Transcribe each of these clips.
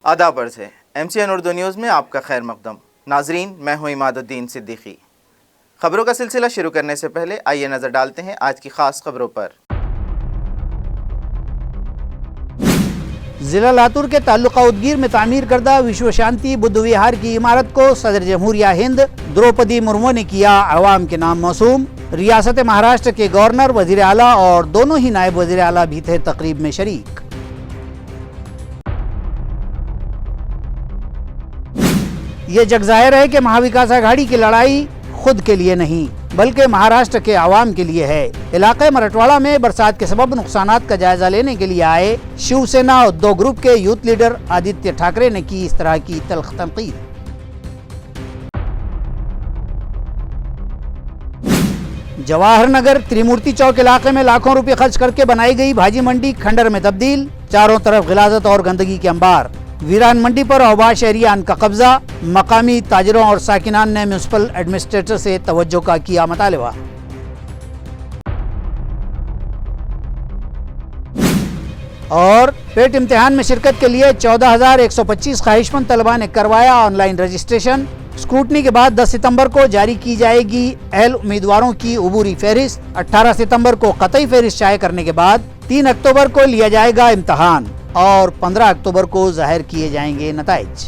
आदाब अर्ज़ है MCN उर्दू न्यूज़ में आपका खैर मक़दम। नाजरीन, मैं हूँ इमादुद्दीन सिद्दीकी। खबरों का सिलसिला शुरू करने से पहले आइए नज़र डालते हैं आज की ख़ास खबरों पर। जिला लातूर के ताल्लुका उदगीर में तामीर करदा विश्व शांति बुद्ध विहार की इमारत को सदर जमहूरिया हिंद द्रौपदी मुर्मू ने किया अवाम के नाम मौसूम। रियासत महाराष्ट्र के गवर्नर, वजीर आला और दोनों ही नायब वजीर आला भी थे तकरीब में शरीक। ये जग जाहिर है कि महाविकास आघाड़ी की लड़ाई खुद के लिए नहीं बल्कि महाराष्ट्र के आवाम के लिए है। इलाके मराठवाड़ा में बरसात के सबब नुकसानात का जायजा लेने के लिए आए शिवसेना उद्धव ग्रुप के यूथ लीडर आदित्य ठाकरे ने की इस तरह की तल्ख तनकीद। जवाहर नगर त्रिमूर्ति चौक इलाके में लाखों रुपए खर्च करके बनाई गई भाजी मंडी खंडर में तब्दील, चारों तरफ गिलाजत और गंदगी के अंबार। वीरान मंडी पर औबाश शहरियान का कब्जा, मकामी ताजरों और साकिनान ने म्यूनिसिपल एडमिनिस्ट्रेटर से तवज्जो का किया मुतालबा। और पेट इम्तिहान में शिरकत के लिए 14,125 ख्वाहिशमंद तलबा ने करवाया ऑनलाइन रजिस्ट्रेशन। स्क्रूटनी के बाद 10 सितंबर को जारी की जाएगी अहल उम्मीदवारों की उबूरी फहरिस्त। 18 सितंबर को कतई फहरिस्त शाये करने के बाद 3 अक्टूबर को लिया जाएगा इम्तिहान और 15 अक्टूबर को जाहिर किए जाएंगे नताइज।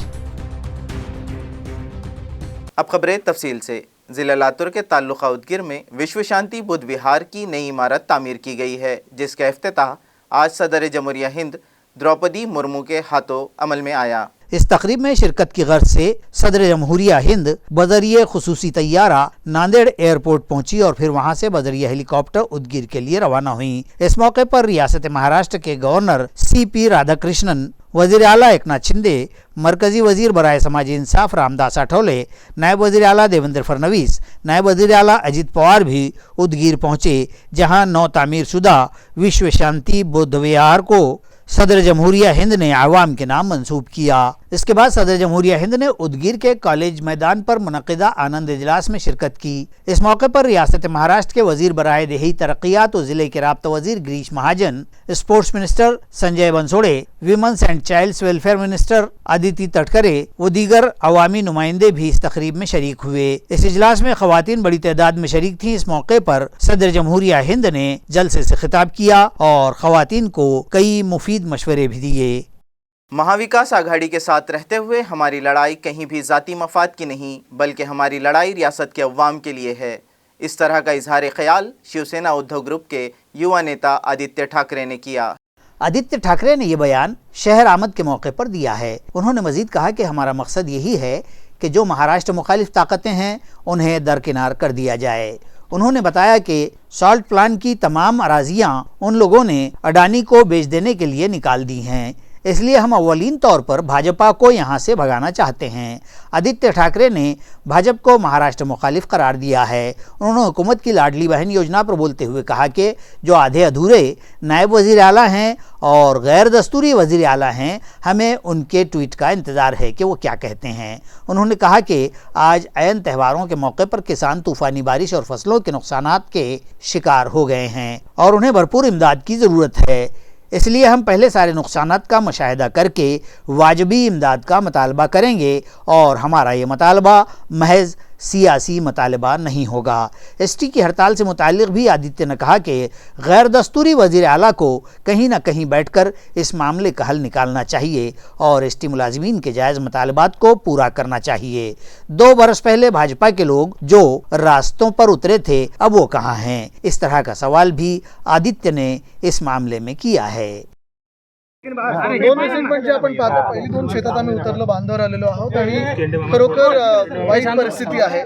अब खबरें तफसील से। जिला लातूर के ताल्लुका उदगीर में विश्व शांति बुद्ध विहार की नई इमारत तामीर की गई है, जिसका इफ्तिताह आज सदर जमहूरिया हिंद द्रौपदी मुर्मू के हाथों अमल में आया। इस तकरीब में शिरकत की गर्ज से सदर जमहूरिया हिंद बजरिए खुसूसी तैयारा नांदेड़ एयरपोर्ट पहुंची और फिर वहां से बजरिया हेलीकॉप्टर उदगीर के लिए रवाना हुई। इस मौके पर रियासत महाराष्ट्र के गवर्नर CP राधाकृष्णन, वजीर आला एकनाथ शिंदे, मरकजी वजीर बराए समाजी इंसाफ रामदास आठवले, नायब वजीर आला देवेंद्र फडणवीस, नायब वजीर आला अजित पवार भी उदगीर पहुंचे, जहां नौ तामीर शुदा विश्व शांति बुद्ध विहार को सदर जमहूरिया हिंद ने आवाम के नाम मंसूब किया। इसके बाद सदर जमहूरिया हिंद ने उदगीर के कॉलेज मैदान पर मुनक़िदा आनंद इजलास में शिरकत की। इस मौके पर रियासत महाराष्ट्र के वजीर बराए देही तरक्यात और जिले के राब्ता वजीर Girish Mahajan, sports minister Sanjay Bansode, women's and child's welfare minister Aditi Tatkare व दीगर अवामी नुमाइंदे भी इस तकरीब में शरीक हुए। इस इजलास में खवातीन बड़ी तादाद में शरीक थी। इस मौके पर सदर जमहूरिया हिंद ने जलसे से खिताब किया और खवातीन को कई मुफीद मशवरे भी दिए। महाविकास आघाड़ी के साथ रहते हुए हमारी लड़ाई कहीं भी जाती मफाद की नहीं बल्कि हमारी लड़ाई रियासत के अवाम के लिए है। इस तरह का इजहार ख्याल शिवसेना उद्धव ग्रुप के युवा नेता आदित्य ठाकरे ने किया। आदित्य ठाकरे ने यह बयान शहर आमद के मौके पर दिया है। उन्होंने मजीद कहा कि हमारा मकसद यही है कि जो महाराष्ट्र मुखालिफ ताकतें हैं उन्हें दरकिनार कर दिया जाए। उन्होंने बताया कि सॉल्ट प्लांट की तमाम अराजियां उन लोगों ने अडानी को बेच देने के लिए निकाल दी हैं, इसलिए हम अव्वलीन तौर पर भाजपा को यहां से भगाना चाहते हैं। आदित्य ठाकरे ने भाजपा को महाराष्ट्र मुखालिफ करार दिया है। उन्होंने हुकूमत की लाडली बहन योजना पर बोलते हुए कहा कि जो आधे अधूरे नायब वजीर आला हैं और गैर दस्तूरी वजीर आला हैं, हमें उनके ट्वीट का इंतज़ार है कि वो क्या कहते हैं। उन्होंने कहा कि आज ऐन त्योहारों के मौके पर किसान तूफ़ानी बारिश और फसलों के नुकसानात के शिकार हो गए हैं और उन्हें भरपूर इमदाद की ज़रूरत है। इसलिए हम पहले सारे नुकसानात का मुशाहिदा करके वाजबी इमदाद का मुतालबा करेंगे और हमारा ये मुतालबा महज सियासी मुतालबा नहीं होगा। ST की हड़ताल से मुताल्लिक़ भी आदित्य ने कहा कि गैर दस्तूरी वज़ीर आला को कहीं ना कहीं बैठकर इस मामले का हल निकालना चाहिए और ST मुलाजिमीन के जायज़ मुतालबात को पूरा करना चाहिए। 2 बरस पहले भाजपा के लोग जो रास्तों पर उतरे थे अब वो कहाँ हैं? इस तरह का सवाल भी आदित्य ने इस मामले में किया है। 2 दिवसांनी म्हणजे आपण पाहतो पहिली 2 शेतात आम्ही उतरलो, बांधावर आलेलो आहोत आणि खरोखर वाईट परिस्थिती आहे।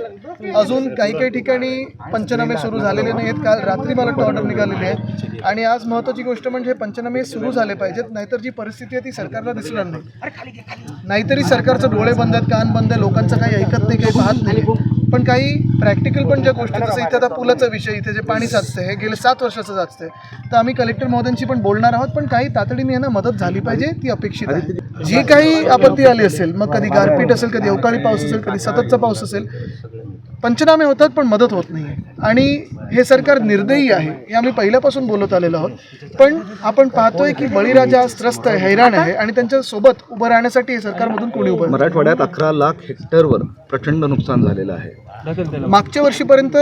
अजून काही ठिकाणी पंचनामे सुरू झालेले नाहीत। काल रात्री मला ऑर्डर निघालेली आहे आणि आज महत्त्वाची गोष्ट म्हणजे पंचनामे सुरू झाले पाहिजेत, नाहीतर जी परिस्थिती आहे ती सरकारला दिसणार नाही। नाहीतरी सरकारचं डोळे बंद आहेत, कान बंद आहे, लोकांचं काही ऐकत नाही, काही पाहत नाही। पण काही प्रॅक्टिकल पण ज्या गोष्टी, जसं इथे आता पुलाचा विषय, इथे जे पाणी साचते हे गेले 7 वर्षाचं साचते, तर आम्ही कलेक्टर महोदयांशी पण बोलणार आहोत। पण काही तातडीने यांना मदत झाली पाहिजे, ती अपेक्षित आहे। जी काही आपत्ती आली असेल, मग कधी गारपीट असेल, कधी अवकाळी पाऊस असेल, कधी सततचा पाऊस असेल, पंचनामे होतात पण मदत होत नाही आणि हे सरकार निर्दयी आहे हे आम्ही पहिल्यापासून बोलत आलेलो आहोत. पण आपण पाहतोय की बळीराजा आज त्रस्त आहे, हैराण आहे आणि त्यांच्या सोबत उभं राहण्यासाठी हे सरकारमधून कोणी उभं नाही. मराठवाड्यात 11 लाख हेक्टरवर प्रचंड नुकसान झालेलं आहे. मागच्या वर्षीपर्यंत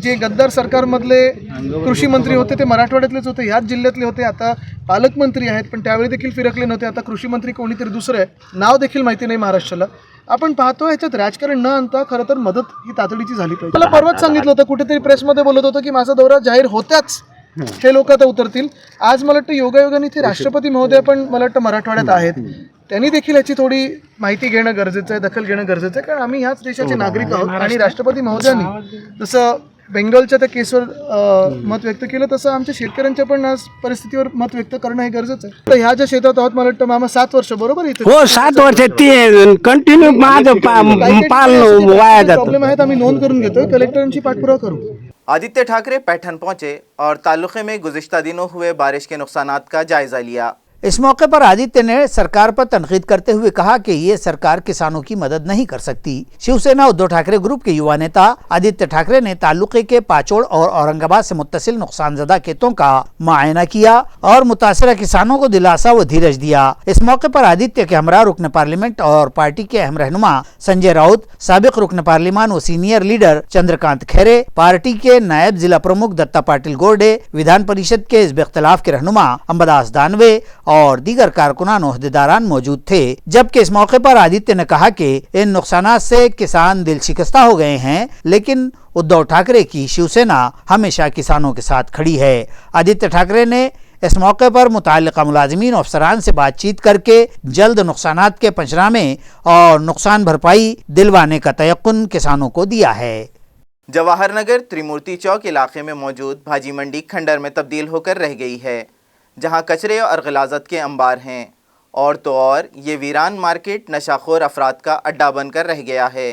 जे गद्दार सरकारमधले कृषी मंत्री होते ते मराठवाड्यातलेच होते, ह्याच जिल्ह्यातले होते. आता पालकमंत्री आहेत पण त्यावेळी देखील फिरकले नव्हते. आता कृषी मंत्री कोणीतरी दुसरं आहे, नाव देखील माहिती नाही महाराष्ट्राला. आपण पाहतो ह्याच्यात राजकारण न आणता खरं तर मदत ही तातडीची झाली पाहिजे. मला परवाच सांगितलं होतं, कुठेतरी प्रेसमध्ये बोलत होतं की माझा दौरा जाहीर होत्याच हे लोक आता उतरतील. आज मला वाटतं योगायोगाने इथे राष्ट्रपती महोदय पण मला वाटतं मराठवाड्यात आहेत. त्यांनी देखील याची थोडी माहिती घेणं गरजेचं आहे, दखल घेणं गरजेचं आहे, कारण आम्ही ह्याच देशाचे नागरिक आहोत. आणि राष्ट्रपती महोदयांनी जसं बेंगॉलच्या त्या केसवर मत व्यक्त केलं तसं आमच्या शेतकऱ्यांच्या पण आज परिस्थितीवर मत व्यक्त करणं हे गरजेचं आहे. तर ह्या ज्या शेतात आहोत मला वाटतं मामा 7 वर्ष बरोबर इथे हो 7 वर्ष ते कंटिन्यू माझं पालन वाया जातं. प्रॉब्लेम आहेत, आम्ही नोंद करून घेतोय, कलेक्टरांची पाठपुरावा करू. आदित्य ठाकरे पैठन पहुंचे और तालुके में गुज़िश्ता दिनों हुए बारिश के नुकसानात का जायजा लिया। इस मौके पर आदित्य ने सरकार पर तनकीद करते हुए कहा कि ये सरकार किसानों की मदद नहीं कर सकती। शिवसेना उद्धव ठाकरे ग्रुप के युवा नेता आदित्य ठाकरे ने तालुके के पाचोड़ और औरंगाबाद से मुत्तसिल नुकसानजदा खेतों का मुआयना किया और मुतासरा किसानों को दिलासा व धीरज दिया। इस मौके पर आदित्य के हमरा रुकन पार्लियामेंट और पार्टी के अहम रहनुमा संजय राउत, साबिक रुकन पार्लिमान व senior leader Chandrakant Khaire, party के नायब जिला प्रमुख दत्ता पाटिल गोरडे, विधान परिषद के हिज़्ब इख्तिलाफ के रहनुमा अंबादास दानवे और दीगर कारकुनान ओहदेदारान मौजूद थे। जबकि इस मौके पर आदित्य ने कहा कि इन नुकसानात से किसान दिल शिकस्ता हो गए हैं, लेकिन उद्धव ठाकरे की शिवसेना हमेशा किसानों के साथ खड़ी है। आदित्य ठाकरे ने इस मौके पर मुताल्लिका मुलाजिमीन और अफसरान से बातचीत करके जल्द नुकसानात के पंचनामे और नुकसान भरपाई दिलवाने का तयक्कुन किसानों को दिया है। जवाहर नगर त्रिमूर्ति चौक इलाके में मौजूद भाजी मंडी खंडर में तब्दील होकर रह गई है, जहां कचरे और ग़िलाज़त के अंबार हैं। और तो और ये वीरान मार्केट नशाखोर अफराद का अड्डा बनकर रह गया है।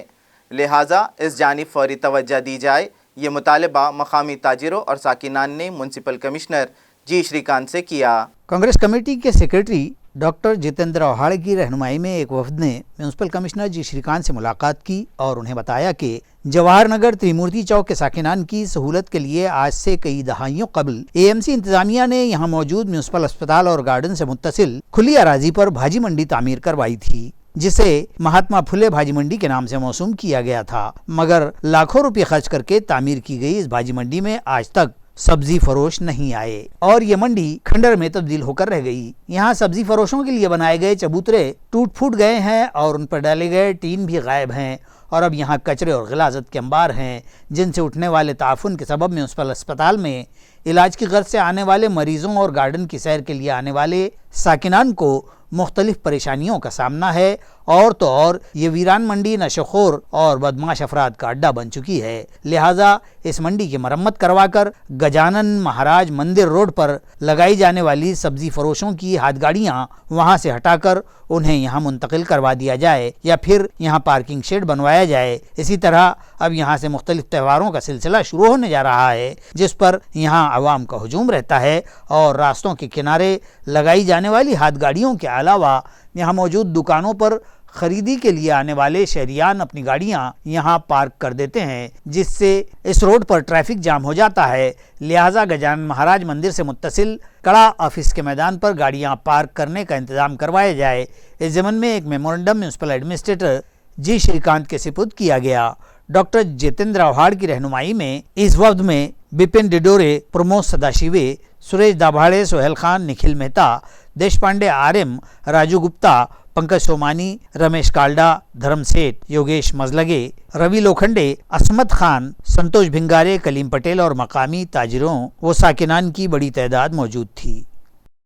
लिहाजा इस जानिब फौरी तवज्जो दी जाए, ये मुतालबा मकामी ताजिरों और साकिनान ने म्यूनसिपल कमिश्नर जी श्रीकांत से किया। कांग्रेस कमेटी के सेक्रेटरी डॉक्टर जितेंद्र ओहाड़ की रहनुमाई में एक वफद ने म्यूनसिपल कमिश्नर जी श्रीकांत से मुलाकात की और उन्हें बताया कि जवाहर नगर त्रिमूर्ति चौक के साकिनान की सहूलत के लिए आज से कई दहाइयों कबल एएमसी इंतजामिया ने यहां मौजूद म्यूनसिपल अस्पताल और गार्डन से मुत्तसिल खुली अराजी पर भाजी मंडी तामीर करवाई थी, जिसे महात्मा फुले भाजी मंडी के नाम से मौसूम किया गया था। मगर लाखों रुपए खर्च करके तामीर की गई इस भाजी मंडी में आज तक सब्जी फरोश नहीं आए और ये मंडी खंडर में तब्दील होकर रह गई। यहाँ सब्जी फरोशों के लिए बनाए गए चबूतरे टूट फूट गए हैं और उन पर डाले गए टीन भी गायब हैं और अब यहाँ कचरे और ग़िलाज़त के अंबार हैं, जिनसे उठने वाले ताफुन के सबब म्यूनसिपल अस्पताल में इलाज की गर्ज से आने वाले मरीजों और गार्डन की सैर के लिए आने वाले साकिनान को मुख्तलिफ परेशानियों का सामना है। और तो और ये वीरान मंडी नशेखोर और बदमाश अफराद का अड्डा बन चुकी है। लिहाजा इस मंडी की मरम्मत करवाकर गजानन महाराज मंदिर रोड पर लगाई जाने वाली सब्जी फरोशों की हाथगाड़ियाँ वहाँ से हटाकर उन्हें यहाँ मुंतकिल करवा दिया जाए या फिर यहाँ पार्किंग शेड बनवाया जाए। इसी तरह अब यहाँ से मुख्तलिफ त्योहारों का सिलसिला शुरू होने जा रहा है, जिस पर यहाँ आवाम का हुजूम रहता है और रास्तों के किनारे लगाई जाने वाली हाथगाड़ियों के अलावा यहाँ मौजूद दुकानों पर खरीदी के लिए आने वाले शहरियान अपनी गाड़ियां यहाँ पार्क कर देते हैं, जिससे इस रोड पर ट्रैफिक जाम हो जाता है। लिहाजा गजानन महाराज मंदिर से मुत्तसिल कड़ा ऑफिस के मैदान पर गाड़ियां पार्क करने का इंतजाम करवाया जाए। इस ज़मन में एक मेमोरेंडम म्यूनसिपल एडमिनिस्ट्रेटर जी श्रीकांत के सुपुर्द किया गया। डॉक्टर जितेंद्र ओहाड़ की रहनुमाई में इस वफ्द में बिपिन डिडोरे, प्रमोद सदाशिवे, सुरेश दाभाड़े, सोहेल खान, निखिल मेहता, देश पांडे, आरएम, राजू गुप्ता, पंकज सोमानी, रमेश काल्डा, धर्म सेठ, योगेश मजलगे, रवि लोखंडे, असमत खान, संतोष भिंगारे, कलीम पटेल और मकामी ताजिरों व साकिनान की बड़ी तादाद मौजूद थी।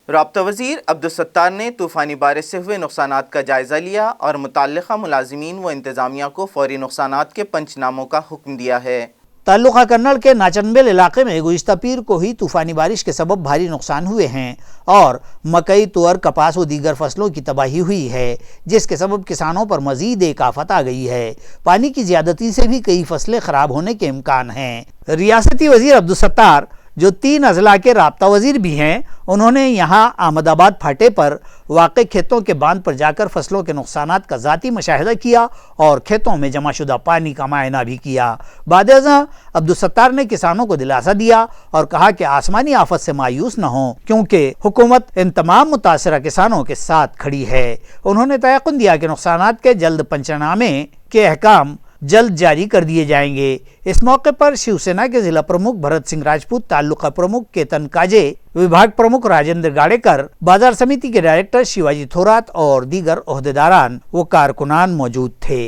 राब्ता वज़ीर अब्दुल सत्तार ने तूफ़ानी बारिश से हुए नुकसानात का जायज़ा लिया और मुताल्लिक़ा मुलाजिमीन व इंतज़ामिया को फ़ौरी नुकसानात के पंचनामों का हुक्म दिया है। ताल्लुका कन्नड़ के नाचनबेल इलाके में गुज़िश्ता पीर को ही तूफ़ानी बारिश के सबब भारी नुकसान हुए हैं और मकई, तुअर, कपास व दीगर फसलों की तबाही हुई है, जिसके सबब किसानों पर मज़ीद एक आफत आ गई है। पानी की ज़्यादती से भी कई फसलें ख़राब होने के इम्कान हैं। रियासती वज़ीर अब्दुल सत्तार जो 3 अजला के राब्ता वजीर भी हैं, उन्होंने यहाँ अहमदाबाद फाटे पर वाक़े खेतों के बांध पर जाकर फसलों के नुकसानात का ज़ाती मुशाहिदा किया और खेतों में जमा शुदा पानी का मुआयना भी किया। बाद-ए-अज़ां अब्दुलसत्तार ने किसानों को दिलासा दिया और कहा कि आसमानी आफत से मायूस न हों, क्योंकि हुकूमत इन तमाम मुतासरा किसानों के साथ खड़ी है। उन्होंने तयक़ुन दिया कि नुकसानात के जल्द पंचनामे के अहकाम जल्द जारी कर दिए जाएंगे। इस मौके पर शिवसेना के जिला प्रमुख भरत सिंह राजपूत, तालुका प्रमुख केतन काजे, विभाग प्रमुख राजेंद्र गाड़ेकर, बाजार समिति के डायरेक्टर शिवाजी थोरात और दीगर ओहदेदारान व कारकुनान मौजूद थे।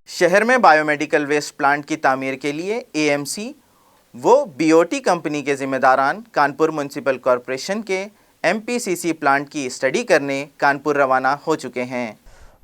शहर में बायोमेडिकल वेस्ट प्लांट की तामीर के लिए AMC वो BOT कंपनी के जिम्मेदारान कानपुर म्यूनसिपल कॉरपोरेशन के MPCC प्लांट की स्टडी करने कानपुर रवाना हो चुके हैं।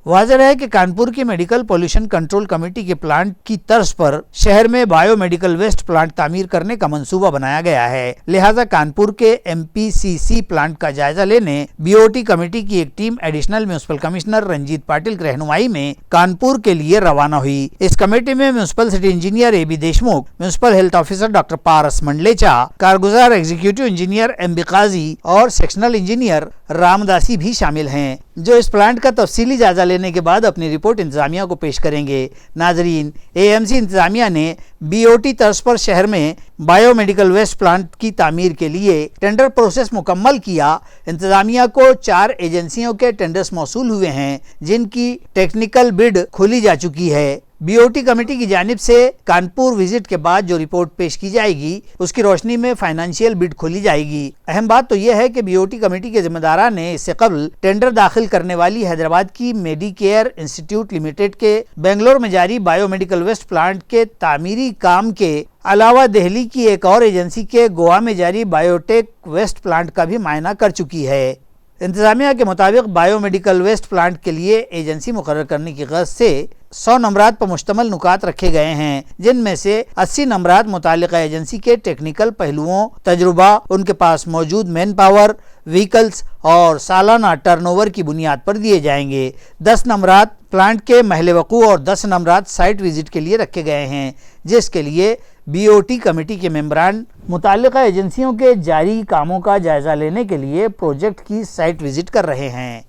वाज़ेह है कि कानपुर की मेडिकल पॉल्यूशन कंट्रोल कमेटी के प्लांट की तर्ज पर शहर में बायोमेडिकल वेस्ट प्लांट तामीर करने का मंसूबा बनाया गया है। लिहाजा कानपुर के MPCC प्लांट का जायजा लेने BOT कमेटी की एक team additional municipal commissioner Ranjit Patil की रहनुमाई में कानपुर के लिए रवाना हुई। इस कमेटी में municipal city engineer AB Deshmukh, municipal health officer doctor Paras Mandlecha, कारगुजार एग्जीक्यूटिव इंजीनियर MB काजी और सेक्शनल इंजीनियर रामदासी भी शामिल हैं, जो इस प्लांट का तफसीली जायजा लेने के बाद अपनी रिपोर्ट इंतजामिया को पेश करेंगे। नाजरीन, AMC इंतजामिया ने BOT तर्ज पर शहर में बायोमेडिकल वेस्ट प्लांट की तामीर के लिए टेंडर प्रोसेस मुकम्मल किया। इंतजामिया को 4 एजेंसियों के टेंडर्स मौसूल हुए हैं, जिनकी टेक्निकल बिड खोली जा चुकी है। BOT कमेटी की जानिब से कानपुर विजिट के बाद जो रिपोर्ट पेश की जाएगी, उसकी रोशनी में फाइनेंशियल बिड खोली जाएगी। अहम बात तो यह है कि BOT कमेटी के जिम्मेदारान ने इससे कबल टेंडर दाखिल करने वाली हैदराबाद की मेडिकेयर इंस्टीट्यूट लिमिटेड के बेंगलोर में जारी बायोमेडिकल वेस्ट प्लांट के तामीरी काम के अलावा दिल्ली की एक और एजेंसी के गोवा में जारी बायोटेक वेस्ट प्लांट का भी मुआयना कर चुकी है। इंतजामिया के मुताबिक बायोमेडिकल वेस्ट प्लांट के लिए एजेंसी मुकर्रर करने की गर्ज से 100 नंबरात पर मुश्तमल नुकात रखे गए हैं, जिनमें से 80 नंबरात मुतालिका एजेंसी के टेक्निकल पहलुओं, तजुर्बा, उनके पास मौजूद मैन पावर, व्हीकल्स और सालाना टर्नओवर की बुनियाद पर दिए जाएंगे। 10 नंबरात प्लांट के महल वकू और 10 नंबरात साइट विजिट के लिए रखे गए हैं, जिसके लिए BOT कमेटी के मेंबरान मुतालिका एजेंसियों के जारी कामों का जायजा लेने के लिए प्रोजेक्ट की साइट विजिट कर रहे हैं।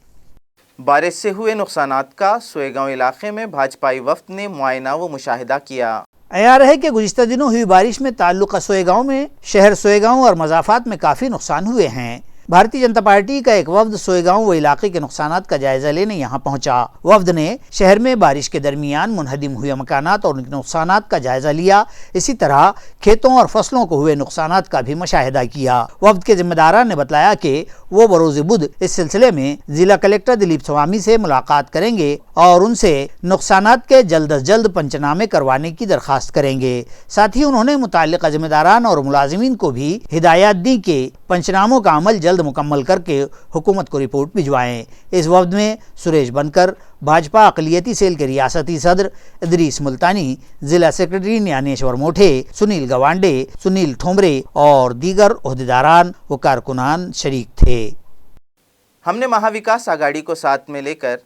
बारिश से हुए नुकसानात का सोएगांव इलाके में भाजपाई वफ्द ने मुआयना व मुशाहिदा किया। अयार है कि गुज़िश्ता दिनों हुई बारिश में ताल्लुका सोएगांव में शहर सोएगांव और मज़ाफ़ात में काफ़ी नुकसान हुए हैं। भारतीय जनता पार्टी का एक वफ्द सोएगांव व इलाके के नुकसानात का जायजा लेने यहाँ पहुंचा। वफ्द ने शहर में बारिश के दरमियान मुनहदिम हुए मकानात और उनके नुकसानात का जायजा लिया। इसी तरह खेतों और फसलों को हुए नुकसानात का भी मुशाहिदा किया। वफ्द के जिम्मेदारान ने बताया कि वो बरोज़ बुध इस सिलसिले में जिला कलेक्टर दिलीप स्वामी से मुलाकात करेंगे और उनसे नुकसानात के जल्द अज जल्द पंचनामे करवाने की दरख्वास्त करेंगे। साथ ही उन्होंने मुताल्लिका जिम्मेदारान और मुलाजिमीन को भी हिदायत दी कि पंचनामों का अमल जल्द मुकम्मल करके हुकूमत को रिपोर्ट भिजवाएं। इस वफ्द में सुरेश बनकर, भाजपा अक़लियती सेल के रियासती सदर इदरीस मुल्तानी, जिला सेक्रेटरी ज्ञानेश्वर मोठे, सुनील गवांडे, सुनील ठोमरे और दीगर ओहदेदारान व कारकुनान शरीक थे। हमने महाविकास आघाड़ी को साथ में लेकर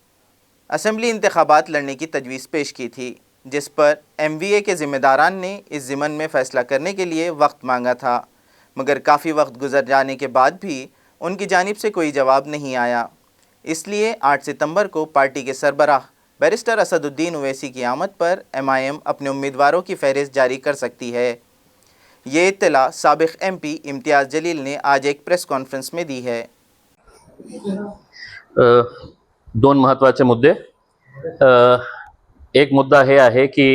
असेंबली इंतखाबात लड़ने की तजवीज़ पेश की थी, जिस पर MVA के ज़िम्मेदारान ने इस ज़िमन में फ़ैसला करने के लिए वक्त मांगा था, मगर काफ़ी वक्त गुजर जाने के बाद भी उनकी जानिब से कोई जवाब नहीं आया। इसलिए 8 सितंबर को पार्टी के सरबराह बैरिस्टर असदुद्दीन ओवैसी की आमद पर MIM अपने उम्मीदवारों की फहरिस्त जारी कर सकती है। ये इत्तला साबिक़ MP इम्तियाज़ जलील ने आज एक प्रेस कॉन्फ्रेंस में दी है। 2 महत्त्वाचे मुद्दे। एक मुद्दा हे आहे की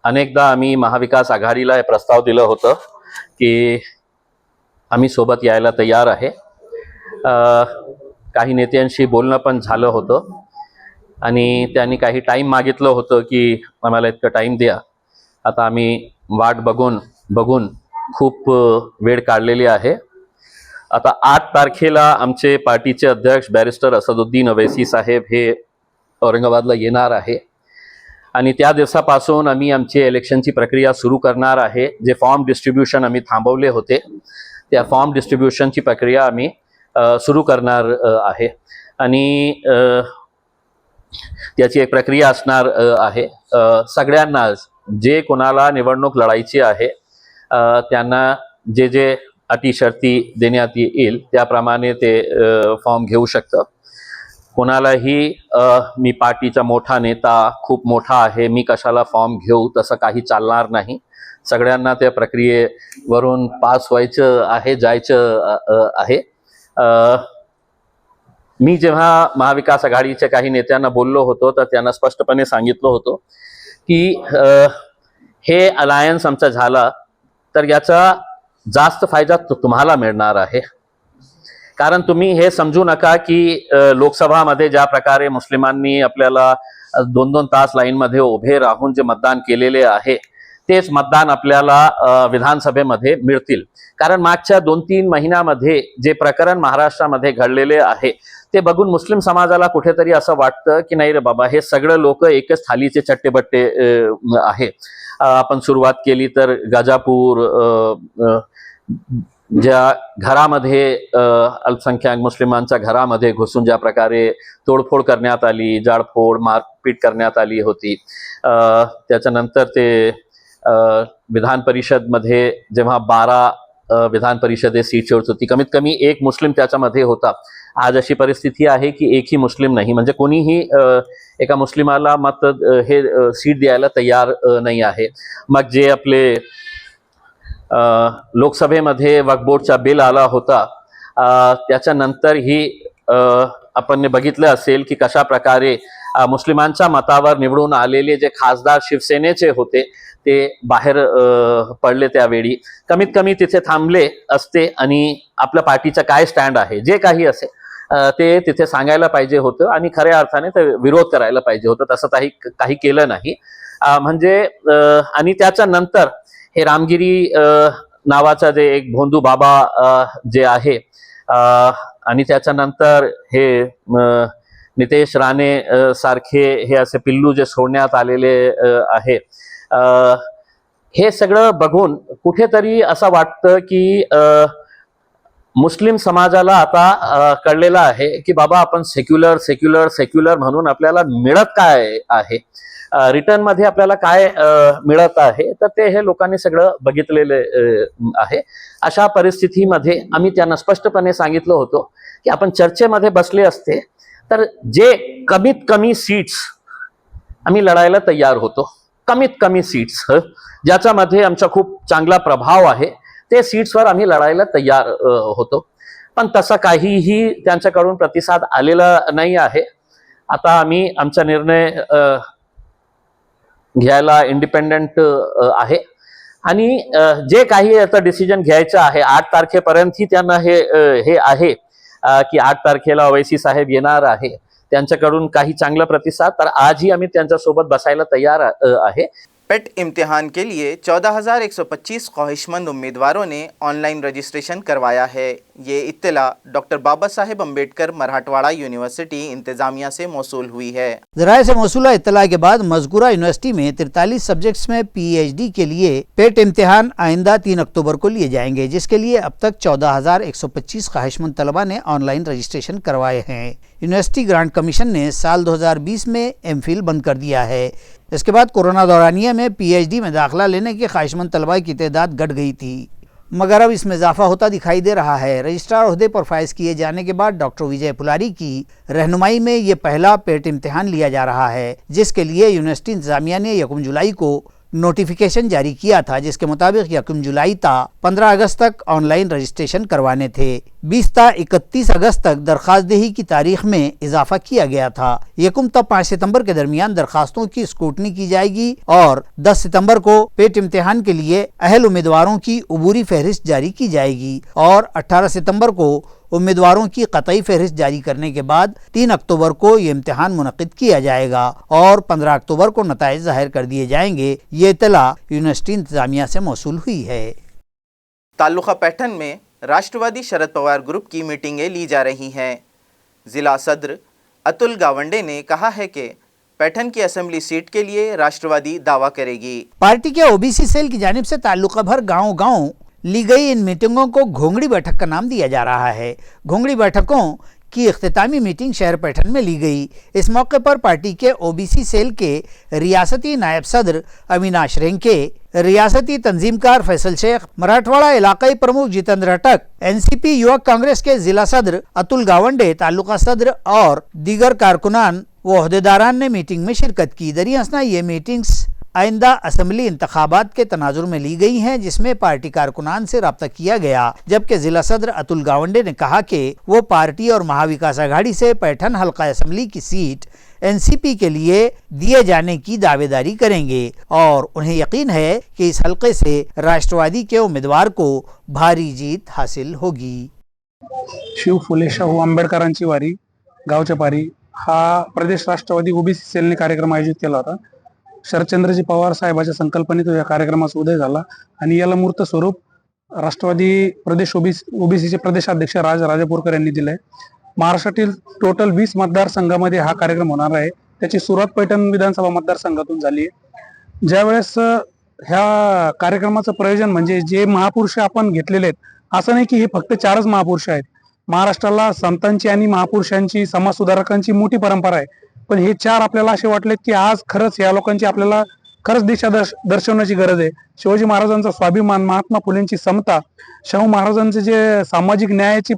अनेकदा आम्ही महाविकास आघाडीला हे प्रस्ताव दिलं होतं की आम्ही सोबत यायला तयार आहे। काही नेत्यांशी बोलणं पण झालं होतं आणि त्यांनी काही टाईम मागितलं होतं की आम्हाला इतकं टाईम द्या। आता आम्ही वाट बघून खूप वेळ काढलेली आहे। आता 8 तारखेला आमचे पार्टीचे अध्यक्ष बैरिस्टर असदुद्दीन ओवैसी साहेब हे औरंगाबादला येणार आहे आणि त्या दिवसापासून आम्ही आमची इलेक्शनची प्रक्रिया सुरू करणार आहे। जे फॉर्म डिस्ट्रीब्यूशन आम्ही थांबवले होते, त्या फॉर्म डिस्ट्रीब्यूशनची प्रक्रिया आम्ही सुरू करणार आहे आणि त्याची एक प्रक्रिया असणार आहे। सगळ्यांना जे कोणाला निवडणूक लढायची आहे त्यांना जे जे अटी शर्ती देण्यात येईल त्याप्रमाणे ते फॉर्म घेऊ शकतं. कोणालाही मी पार्टीचा मोठा नेता, खूप मोठा आहे, मी कशाला फॉर्म घेऊ, तसं काही चालणार नाही. सगळ्यांना त्या प्रक्रियेवरून पास व्हायचं आहे, जायचं आहे. मी जेव्हा महाविकास आघाडीच्या काही नेत्यांना बोललो होतो तर त्यांना स्पष्टपणे सांगितलं होतं की हे अलायन्स आमचा झाला तर याचा जास्त फायदा तुम्हाला मिळणार आहे. कारण तुम्ही हे समजू नका की लोकसभामध्ये ज्या प्रकारे मुस्लिमांनी आपल्याला 2-2 तास लाईनमध्ये उभे राहून जे मतदान केलेले आहे तेच मतदान आपल्याला विधानसभेमध्ये मिळतील. कारण मागच्या 2-3 महिन्यामध्ये जे प्रकरण महाराष्ट्रामध्ये घडलेले आहे ते बघून मुस्लिम समाजाला कुठेतरी असं वाटतं की नाही रे बाबा, हे सगळं लोक एकच थालीचे चट्टेबट्टे आहे. आपण सुरुवात केली तर गाजापूर, ज्या घरामध्ये अल्पसंख्याक मुस्लिमांच्या घरामध्ये घुसून ज्या प्रकारे तोडफोड करण्यात आली, जाळपोळ, मारपीट करण्यात आली होती. त्याच्यानंतर ते विधान परिषदमध्ये जेव्हा 12 विधान परिषदे सीट होत होती, कमीत कमी एक मुस्लिम त्याच्यामध्ये होता. आज अशी परिस्थिती आहे की एकही मुस्लिम नाही, म्हणजे कोणीही एका मुस्लिमाला मत हे सीट द्यायला तयार नाही आहे. मग जे आपले लोकसभेमध्ये वक्फ बोर्डचा बिल आला होता त्याच्यानंतरही आपण बघितलं असेल की कशा प्रकारे मुस्लिमांच्या मतावर निवडून आलेले जे खासदार शिवसेनेचे होते ते बाहेर पडले. त्यावेळी कमीत कमी तिथे थांबले असते आणि आपल्या पार्टीचा काय स्टँड आहे, जे काही असेल ते तिथे सांगायला पाहिजे होतं आणि खऱ्या अर्थाने ते विरोध करायला पाहिजे होतं. तसं काही केलं नाही. म्हणजे आणि त्याच्यानंतर हे रामगिरी नावाचा जे एक भोंदू बाबा जे आहे आणि त्याच्यानंतर हे नितेश राणे सारखे हे असे पिल्लू जे सोडण्यात आलेले आहे, हे सगळं बघून कुठेतरी असं वाटतं की मुस्लिम समाजाला आता कळलेलं आहे की बाबा आपण सेक्युलर म्हणून आपल्याला मिळत काय आहे, रिटर्न मध्ये आपल्याला काय मिळत आहे, तर ते हे लोकांनी सगळं बघितलेले आहे. अशा परिस्थितीमध्ये आम्ही त्यांना स्पष्टपणे सांगितलं होतं की आपण चर्चेमध्ये बसले असते तर जे कमीत कमी सीट्स आम्ही लढायला तयार होतो, कमीत कमी सीट्स ज्याच्यामध्ये आमचा खूप चांगला प्रभाव आहे ते सीट्सवर आम्ही लढायला तयार होतो. पण तसं काहीही त्यांच्याकडून प्रतिसाद आलेला नाही आहे. आता आम्ही आमचा निर्णय घ्यायला इंडिपेंडंट आहे आणि जे काही आता डिसिजन घ्यायचं आहे 8 तारखेपर्यंत ही त्यांना हे आहे की 8 तारखेला ओवैसी साहेब येणार आहे, त्यांच्याकडून काही चांगला प्रतिसाद, तर आजही आम्ही त्यांच्यासोबत बसायला तयार आहे. पेट इम्तिहान के लिए 14,125 ख्वाहिशमंद उम्मीदवारों ने ऑनलाइन रजिस्ट्रेशन करवाया है। ये इत्तला डॉक्टर बाबा साहेब अम्बेडकर मराठवाड़ा यूनिवर्सिटी इंतजामिया से मौसूल हुई है। ज़राए से मौसूला इत्तला के बाद मज़कूरा यूनिवर्सिटी में 43 सब्जेक्ट्स में PhD के लिए पेट इम्तिहान आइंदा 3 अक्टूबर को लिए जाएंगे, जिसके लिए अब तक 14,125 ख्वाहिशमंद तलबा ने ऑनलाइन रजिस्ट्रेशन करवाए हैं। यूनिवर्सिटी ग्रांट कमीशन ने साल 2020 में MPhil बंद कर दिया है। इसके बाद कोरोना दौरानिया में PhD में दाखिला लेने के ख्वाहिशमंद तलबा की तादाद घट गई थी, मगर अब इसमें इजाफा होता दिखाई दे रहा है। रजिस्ट्रार ओहदे पर फाइज किए जाने के बाद डॉक्टर विजय पुलारी की रहनुमाई में ये पहला पेट इम्तिहान लिया जा रहा है, जिसके लिए यूनिवर्सिटी इंतजामिया ने 1 जुलाई को नोटिफिकेशन जारी किया था, जिसके मुताबिक 1 जुलाई ता 15 अगस्त तक ऑनलाइन रजिस्ट्रेशन करवाने थे। 20 ता 31 अगस्त तक दरख्वास्त दही की तारीख में इजाफा किया गया था। 1 ता 5 सितंबर के दरमियान दरखास्तों की स्क्रूटनी की जाएगी और 10 सितंबर को पेट इम्तिहान के लिए अहल उम्मीदवारों की अबूरी फहरिस्त जारी की जाएगी और 18 सितंबर को उम्मीदवारों की कतई फहरिस्त जारी करने के बाद 3 अक्टूबर को ये इम्तिहान मुनक़िद किया जाएगा और 15 अक्टूबर को नताइज ज़ाहिर कर दिए जाएंगे। ये इत्तला यूनिवर्सिटी इंतजामिया से मौसूल हुई है। ताल्लुक़ा पैठन में राष्ट्रवादी शरद पवार ग्रुप की मीटिंगें ली जा रही हैं। ज़िला सदर अतुल गावंडे ने कहा है कि पैठन की असेंबली सीट के लिए राष्ट्रवादी दावा करेगी। पार्टी के OBC सेल की जानिब से ताल्लुका भर गाँव-गाँव ली गई इन मीटिंगों को घोंगड़ी बैठक का नाम दिया जा रहा है। घोंगड़ी बैठकों की इख्तितामी मीटिंग शहर पैठन में ली गई। इस मौके पर पार्टी के ओबीसी सेल के रियासती नायब सदर अविनाश रेंके, रियासती तंजीमकार फैसल शेख, मराठवाड़ा इलाकाई प्रमुख जितेंद्र अटक, एनसीपी युवक कांग्रेस के जिला सदर अतुल गावंडे, तालुका सदर और दीगर कारकुनान व ओहदेदारान ने मीटिंग में शिरकत की। दरियासना ये मीटिंग्स आइंदा असम्बली इंतखाबात के तनाजुर में ली गई हैं, जिसमें पार्टी कारकुनान से रब्ता किया गया, जबकि जिला सदर अतुल गावंडे ने कहा कि वो पार्टी और महाविकास आघाड़ी से पैठन हल्का असम्बली की सीट एनसीपी के लिए दिए जाने की दावेदारी करेंगे और उन्हें यकीन है कि इस हल्के से राष्ट्रवादी के उम्मीदवार को भारी जीत हासिल होगी। शिव फुले शाहू आंबेडकरांची वारी गावच्या पारी हा प्रदेश राष्ट्रवादी ओबीसी सेलने कार्यक्रम आयोजित केला होता। शरदचंद्रजी पवार साहेबांच्या संकल्पनेतून या कार्यक्रमाचा उदय झाला आणि याला मूर्त स्वरूप राष्ट्रवादी प्रदेश ओबीसीचे प्रदेशाध्यक्ष राजापूरकर यांनी दिलंय। महाराष्ट्रातील टोटल 20 मतदारसंघामध्ये हा कार्यक्रम होणार आहे। त्याची सुरुवात पैठण विधानसभा मतदारसंघातून झाली आहे। ज्यावेळेस ह्या कार्यक्रमाचं प्रयोजन म्हणजे जे महापुरुष आपण घेतलेले आहेत, असं नाही की हे फक्त 4च महापुरुष आहेत। महाराष्ट्राला संतांची आणि महापुरुषांची समाजसुधारकांची मोठी परंपरा आहे, पण हे 4 आपल्याला असे वाटलेत की आज खरंच या लोकांची आपल्याला खरंच दिशा दर्शवण्याची गरज आहे। शिवाजी महाराजांचा स्वाभिमान, महात्मा फुलेंची समता, शाहू महाराजांचे जे सामाजिक न्यायाची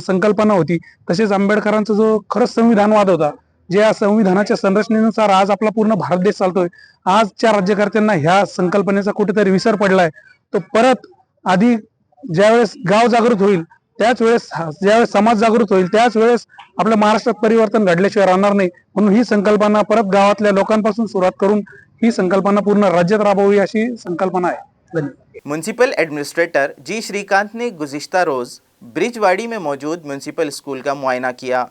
संकल्पना होती, तसेच आंबेडकरांचा जो खरंच संविधानवाद होता, जे या संविधानाच्या संरचनेनुसार आज आपला पूर्ण भारत देश चालतोय। आजच्या राज्यकर्त्यांना ह्या संकल्पनेचा कुठेतरी विसर पडलाय। तो परत आधी ज्यावेळेस गाव जागृत होईल, त्याच वेळेस ज्यावेळेस समाज जागृत होईल, त्याच वेळेस आपल्या महाराष्ट्रात परिवर्तन घडल्याशिवाय राहणार नाही। म्हणून ही संकल्पना परत गावातल्या लोकांपासून सुरुवात करून ही संकल्पना पूर्ण राज्यात राबवावी अशी संकल्पना आहे। धन्यवाद। म्यूनसिपल एडमिनिस्ट्रेटर जी श्रीकांत ने गुज़िश्ता रोज़ ब्रिजवाड़ी में मौजूद म्यूनसिपल स्कूल का मुआयना किया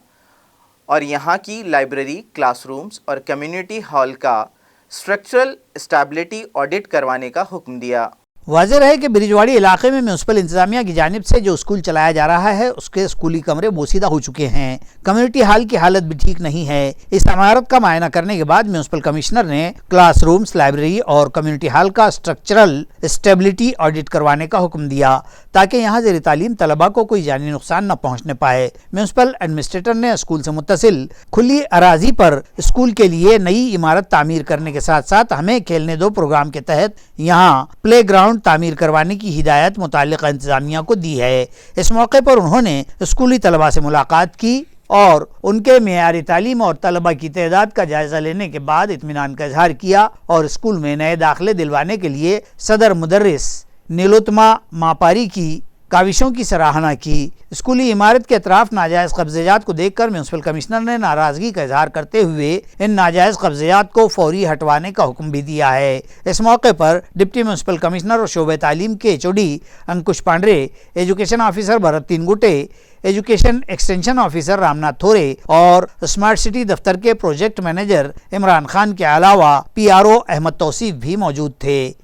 और यहाँ की लाइब्रेरी, क्लासरूम्स और कम्युनिटी हॉल का स्ट्रक्चरल स्टेबिलिटी ऑडिट करवाने का हुक्म दिया। वाज़ेह रहे कि ब्रिजवाड़ी इलाके में म्यूनसिपल इंतजामिया की जानिब से जो स्कूल चलाया जा रहा है, उसके स्कूली कमरे बोसीदा हो चुके हैं। कम्युनिटी हॉल की हालत भी ठीक नहीं है। इस इमारत का मुआयना करने के बाद म्यूनसिपल कमिश्नर ने क्लासरूम्स, लाइब्रेरी और कम्युनिटी हॉल का स्ट्रक्चरल स्टेबिलिटी ऑडिट करवाने का हुक्म दिया, ताकि यहाँ ज़ेर तालीम तलबा को कोई जानी नुकसान न पहुँचने पाए। म्यूनसिपल एडमिनिस्ट्रेटर ने स्कूल से मुत्तसिल खुली अराजी पर स्कूल के लिए नई इमारत तामीर करने के साथ साथ हमें खेलने दो प्रोग्राम के तहत यहाँ प्ले ग्राउंड तामीर करवाने की हिदायत मुताल्लिक़ा इंतजामिया को दी है। इस मौके पर उन्होंने स्कूली तलबा से मुलाकात की और उनके मेयारी तालीम और तलबा की तादाद का जायज़ा लेने के बाद इत्मीनान का इजहार किया और स्कूल में नए दाखिले दिलवाने के लिए सदर मुदर्रिस नीलोत्मा मापारी की काविशों की सराहना की। स्कूली इमारत के अतराफ नाजायज़ कब्ज़ेजात को देखकर म्यूनसिपल कमिश्नर ने नाराज़गी का इजहार करते हुए इन नाजायज़ कब्ज़ेजात को फौरी हटवाने का हुक्म भी दिया है। इस मौके पर डिप्टी म्यूनसिपल कमिश्नर और शोबे तालीम के HOD Ankush Pande, education officer Bharat Tingute, education extension officer Ramnath Thore और स्मार्ट सिटी दफ्तर के प्रोजेक्ट मैनेजर इमरान खान के अलावा PRO अहमद तौसीफ भी मौजूद थे।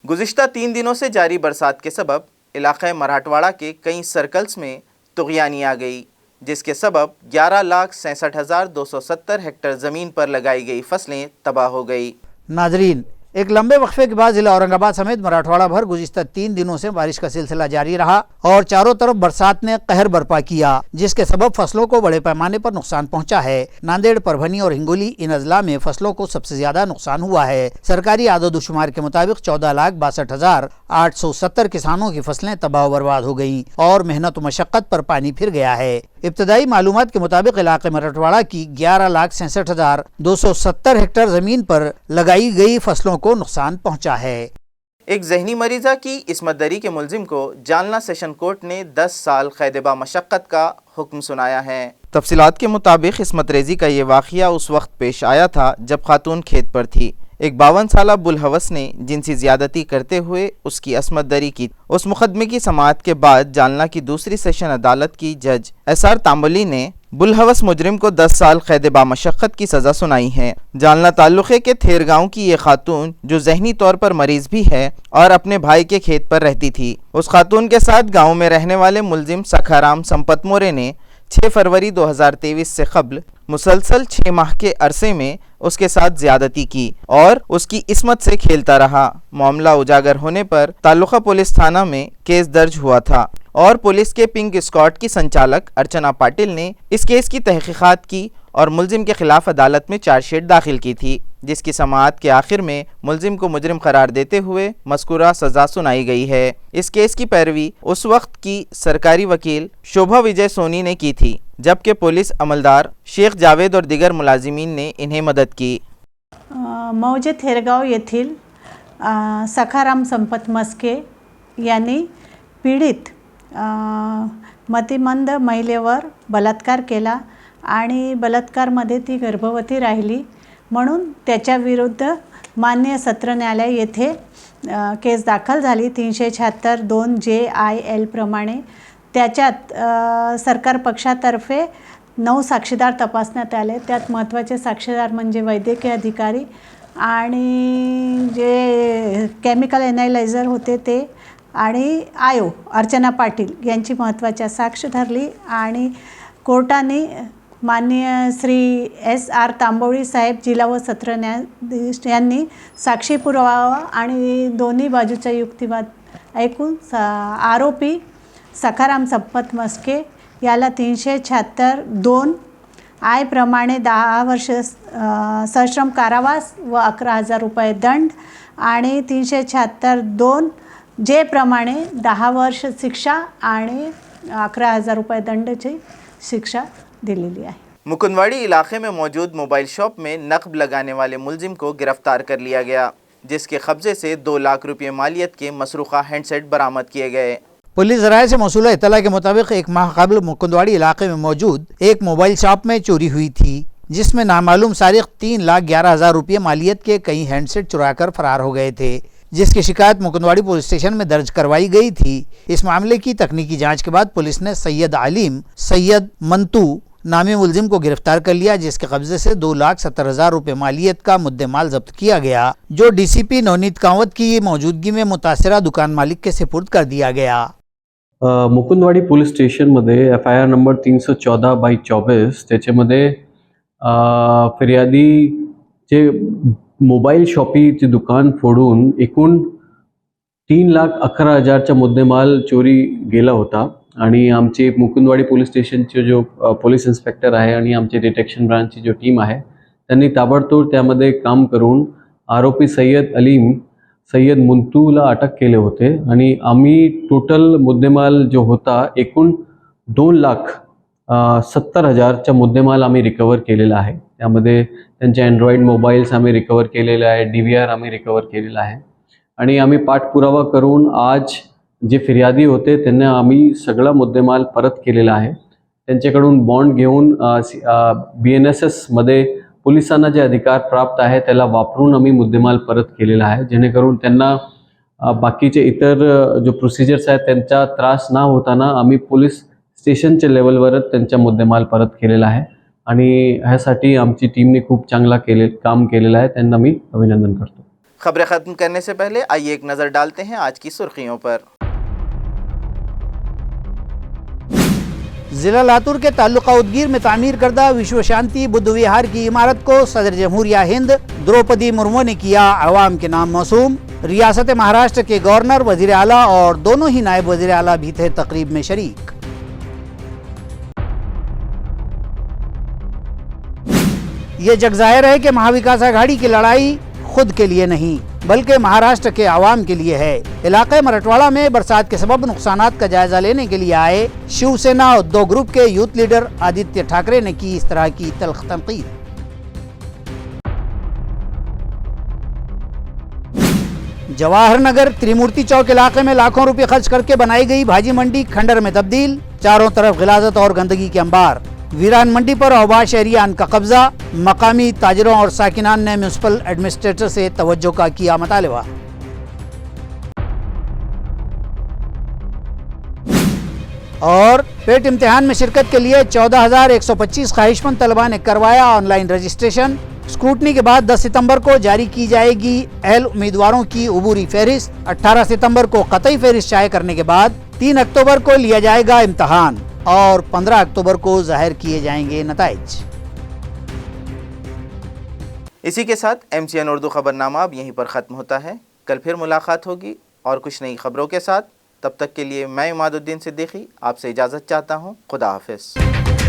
गुज़िश्ता 3 दिनों से जारी बरसात के सबब इलाक़े मराठवाड़ा के कई सर्कल्स में तुग़यानी आ गई, जिसके सबब 11,67,270 हेक्टेयर ज़मीन पर लगाई गई फसलें तबाह हो गई। नाजरीन, एक लंबे वक्फे के बाद जिला औरंगाबाद समेत मराठवाड़ा भर गुज़िश्ता 3 दिनों से बारिश का सिलसिला जारी रहा और चारों तरफ बरसात ने कहर बर्पा किया, जिसके सबब फसलों को बड़े पैमाने पर नुकसान पहुंचा है। नांदेड़, परभनी और हिंगोली इन अजला में फसलों को सबसे ज्यादा नुकसान हुआ है। सरकारी आदोदुशुमार के मुताबिक 14,62,870 किसानों की फसलें तबाह बर्बाद हो गयी और मेहनत मशक्कत पर पानी फिर गया है। इब्तदाई मालूमात के मुताबिक इलाके मराठवाड़ा की 11,67,270 हेक्टेयर जमीन पर लगाई गई फसलों को नुकसान पहुंचा है। एक ज़हनी मरीज़ा की इस्मत दरी के मुलजिम को जालना सेशन कोर्ट ने 10 साल क़ैद मशक्कत का हुक्म सुनाया है। तफसीलात के मुताबिक इस्मत रेज़ी का ये वाक़िया उस वक्त पेश आया था जब खातून खेत पर थी। एक 52 साला बुलहवस ने जिनसी ज़्यादती करते हुए उसकी अस्मत दरी की। उस मुकदमे की समाअत के बाद जालना की दूसरी सेशन अदालत की जज SR तांबली ने बुलहवस मुजरिम को 10 साल क़ैद बामशक्कत की सज़ा सुनाई है। जालना ताल्लुक़े के थेर गाँव की ये खातून जो ज़हनी तौर पर मरीज़ भी है और अपने भाई के खेत पर रहती थी, उस खातून के साथ गाँव में रहने वाले मुलजिम सखाराम संपत मोरे ने 6 फरवरी 2023 से कबल मुसलसल 6 माह के अरसे में उसके साथ ज़्यादती की और उसकी इस्मत से खेलता रहा। मामला उजागर होने पर तालुका पुलिस थाना में केस दर्ज हुआ था और पुलिस के पिंक स्क्वाड की संचालक अर्चना पाटिल ने इस केस की तहकीकात की और मुलजिम के खिलाफ अदालत में चार्जशीट दाखिल की थी, जिसकी समाअत के आखिर में मुलजिम को मुजरिम करार देते हुए मज़कूरा सज़ा सुनाई गई है। इस केस की पैरवी उस वक्त की सरकारी वकील शोभा विजय सोनी ने की थी, जबकि पुलिस अमलदार शेख जावेद और दिगर मुलाजिमीन ने इन्हें मदद की। मौजे थेरगाव येथील सखाराम संपत मस्के यांनी पीडित मतिमंद महिलेवर बलात्कार केला आणि बलात्कारमध्ये ती गर्भवती राहिली, म्हणून त्याच्याविरुद्ध माननीय सत्र न्यायालय येथे केस दाखल झाली 376(2) प्रमाणे। त्याच्यात सरकार पक्षातर्फे 9 साक्षीदार तपासण्यात आले। त्यात महत्त्वाचे साक्षीदार म्हणजे वैद्यकीय अधिकारी आणि जे केमिकल एनालायझर होते ते आणि आयो अर्चना पाटील यांची महत्त्वाच्या साक्ष धरली आणि कोर्टाने माननीय श्री S.R. तांबोळी साहेब जिल्हा व सत्र न्यायाधीश यांनी साक्षी पुरावा आणि दोन्ही बाजूचा युक्तिवाद ऐकून आरोपी सखाराम संपत मस्के याला 376(2) प्रमाणे 10 वर्ष सश्रम कारावास व 11,000 रुपये दंड आणि 376(2) प्रमाणे 10 वर्ष शिक्षा आणि 11,000 रुपये दंडाची शिक्षा दिलेली आहे। मुकुंदवाड़ी इलाके में मौजूद मोबाइल शॉप में नकब लगाने वाले मुलजिम को गिरफ्तार कर लिया गया, जिसके कब्जे से 2 लाख रुपये मालियत के मसरूक़ा हैंडसेट बरामद किए गए। पुलिस ज़राए से मौसूला इत्तला के मुताबिक एक माह कबल मुकुंदवाड़ी इलाके में मौजूद एक मोबाइल शॉप में चोरी हुई थी, जिसमें नामालूम सारिक 3,11,000 रुपये मालियत के कई हैंडसेट चुराकर फरार हो गए थे, जिसकी शिकायत मुकुंदवाड़ी पुलिस स्टेशन में दर्ज करवाई गई थी। इस मामले की तकनीकी जांच के बाद पुलिस ने सैयद आलिम सैयद मंतू नामी मुलजिम को गिरफ्तार कर लिया, जिसके कब्जे से 2,70,000 रुपये मालियत का मुद्देमाल जब्त किया गया, जो डीसीपी नवनीत कांवत की मौजूदगी में मुतासिरा दुकान मालिक के सुपुर्द कर दिया गया। मुकुंदवाडी पोलीस स्टेशनमध्ये FIR नंबर 314/24 त्याच्यामध्ये फिर्यादीचे मोबाईल शॉपीचे दुकान फोडून एकूण 3,11,000चा मुद्देमाल चोरी गेला होता आणि आमचे मुकुंदवाडी पोलीस स्टेशनचे जो पोलीस इन्स्पेक्टर आहे आणि आमचे डिटेक्शन ब्रांचची जो टीम आहे त्यांनी ताबडतोब त्यामध्ये काम करून आरोपी सय्यद अलीम सय्यद मुंतूला अटक केले होते आणि आम्ही टोटल मुद्देमाल जो होता एकूण 2,70,000चा मुद्देमाल आम्ही रिकवर केलेला आहे। त्यामध्ये त्यांचे अँड्रॉइड मोबाईल्स आम्ही रिकवर केलेले आहे, DVR आम्ही रिकवर केलेला आहे आणि आम्ही पाठपुरावा करून आज जे फिर्यादी होते त्यांना आम्ही सगळा मुद्देमाल परत केलेला आहे। त्यांच्याकडून बॉन्ड घेऊन BNSS मध्ये पोलिसांना जे अधिकार प्राप्त आहे त्याला वापरून आम्ही मुद्देमाल परत केलेला आहे, जेणेकरून त्यांना बाकीचे इतर जो प्रोसिजर्स आहेत त्यांचा त्रास न होताना आम्ही पोलीस स्टेशनच्या लेवलवरच त्यांचा मुद्देमाल परत केलेला आहे आणि ह्यासाठी आमची टीमने खूप चांगला काम केलेला आहे, त्यांना मी अभिनंदन करतो। खबरें ख़त्म करने से पहले आइए एक नज़र डालते हैं आज की सुर्खियों पर। जिला लातूर के ताल्लुका उदगीर में तामीर करदा विश्व शांति बुद्ध विहार की इमारत को सदर जमहूरिया हिंद द्रौपदी मुर्मू ने किया अवाम के नाम मौसूम। रियासत महाराष्ट्र के गवर्नर, वजीर आला और दोनों ही नायब वजीर आला भी थे तकरीब में शरीक। ये जग जाहिर है कि महाविकास आघाड़ी की लड़ाई खुद के लिए नहीं बल्कि महाराष्ट्र के आवाम के लिए है। इलाके मराठवाड़ा में बरसात के सबब नुकसानात का जायजा लेने के लिए आए शिवसेना उद्धव ग्रुप के यूथ लीडर आदित्य ठाकरे ने की इस तरह की तल्ख तनकीद। जवाहर नगर त्रिमूर्ति चौक इलाके में लाखों रुपए खर्च करके बनाई गई भाजी मंडी खंडर में तब्दील, चारों तरफ गिलाजत और गंदगी के अंबार। वीरान मंडी पर अवबा शहरियान का कब्जा, मकामी ताजिरों और साकिनान ने म्यूनसिपल एडमिनिस्ट्रेटर से तवज्जो का किया मुतालबा। और पेट इम्तिहान में शिरकत के लिए 14,125 ख्वाहिशमंद तलबा ने करवाया ऑनलाइन रजिस्ट्रेशन। स्क्रूटनी के बाद 10 सितंबर को जारी की जाएगी अहल उम्मीदवारों की उबूरी फहरिस्त। 18 सितंबर को कतई फहरिस्त शाये करने के बाद 3 अक्टूबर को लिया जाएगा इम्तिहान और 15 अक्टूबर को जाहिर किए जाएंगे नताइज। इसी के साथ MCN उर्दू खबरनामा अब यहीं पर ख़त्म होता है। कल फिर मुलाकात होगी और कुछ नई खबरों के साथ। तब तक के लिए मैं इमादुद्दीन सिद्दीकी आपसे इजाज़त चाहता हूँ। खुदा हाफिज़।